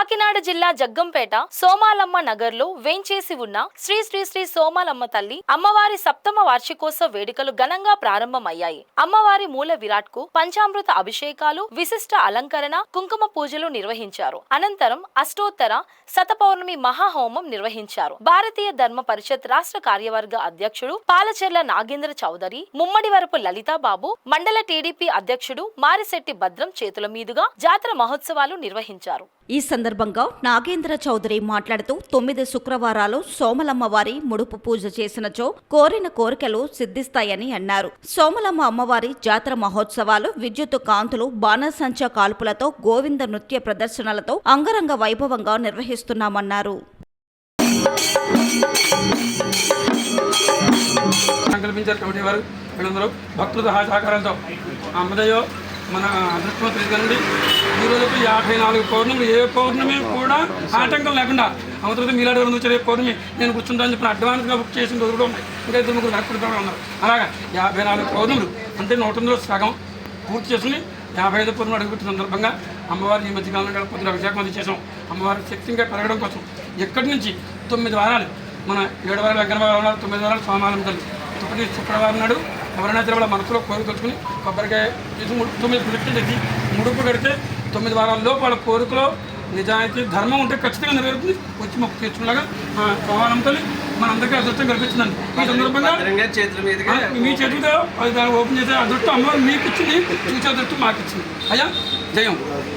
కాకినాడ జిల్లా జగ్గంపేట సోమాలమ్మ నగర్ లో వేంచేసి ఉన్న శ్రీ శ్రీ శ్రీ సోమాలమ్మ తల్లి అమ్మవారి సప్తమ వార్షికోత్సవ వేడుకలు ఘనంగా ప్రారంభమయ్యాయి. అమ్మవారి మూల విరాట్ కు పంచామృత అభిషేకాలు, విశిష్ట అలంకరణ, కుంకుమ పూజలు నిర్వహించారు. అనంతరం అష్టోత్తర శతపౌర్ణమి మహాహోమం నిర్వహించారు. భారతీయ ధర్మ పరిషత్ రాష్ట్ర కార్యవర్గ అధ్యక్షుడు పాలచెర్ల నాగేంద్ర చౌదరి, ముమ్మడివరపు లలితాబాబు, మండల టీడీపీ అధ్యక్షుడు మారిశెట్టి భద్రం చేతుల మీదుగా జాతర మహోత్సవాలు నిర్వహించారు. ఈ సందర్భంగా నాగేంద్ర చౌదరి మాట్లాడుతూ 9 శుక్రవారాలు సోమలమ్మ వారి ముడుపు పూజ చేసినచో కోరిన కోరికలు సిద్ధిస్తాయని అన్నారు. సోమలమ్మ అమ్మవారి జాతర మహోత్సవాలు విద్యుత్ కాంతులు, బాణసంచ కాల్పులతో, గోవింద నృత్య ప్రదర్శనలతో అంగరంగ వైభవంగా నిర్వహిస్తున్నామన్నారు. మన అదృష్టం తెలియదండి. ఈరోజు 54 పౌర్ణమి, ఏ పౌర్ణమి కూడా ఆటంకం లేకుండా అవతల మీలాంటి వారు వచ్చే పౌర్ణమి నేను కూర్చుంటాను చెప్పిన అడ్వాన్స్గా బుక్ చేసిన రోజులు కూడా ఉన్నాయి. ఇంకా 2 కరెక్ట్ ఉన్నారు. అలాగా 54 పౌర్ణములు అంటే 109 సగం పూర్తి చేసుకుని 55 పౌర్ణమి అడుగుతున్న సందర్భంగా అమ్మవారి ఈ మధ్యకాలంలో కొద్దిగా అభిషేకం అది చేసాం. అమ్మవారి శక్తి ఇంకా పెరగడం కోసం ఎక్కడి నుంచి 9 వారాలు మన 7 వారాలు వెంకన్నబాబు ఉన్నారు, 9 వారాలు సోమాలమ్మ తల్లి. 1 శుక్రవారం నాడు ఎవరైనా తిరగల మనసులో కోరిక తెలుసుకుని కొబ్బరికాయ చేసి 9 ప్రదక్షిణ చేసి ముడుపు కడితే 9 వారాల్లో వాళ్ళ కోరికలో నిజాయితీ ధర్మం ఉంటే ఖచ్చితంగా నెరవేరుతుంది. వచ్చి మొక్కు తీర్చులాగా సోమాలమ్మ తల్లి మనందరికీ అదృష్టం కల్పించిందండి. ఈ సందర్భంగా మీ చేతితో దాన్ని ఓపెన్ చేసే అదృష్టం అమ్మవారు మీకు ఇచ్చింది, చూసే అదృష్టం మాకు ఇచ్చింది. అయ్యా జయం.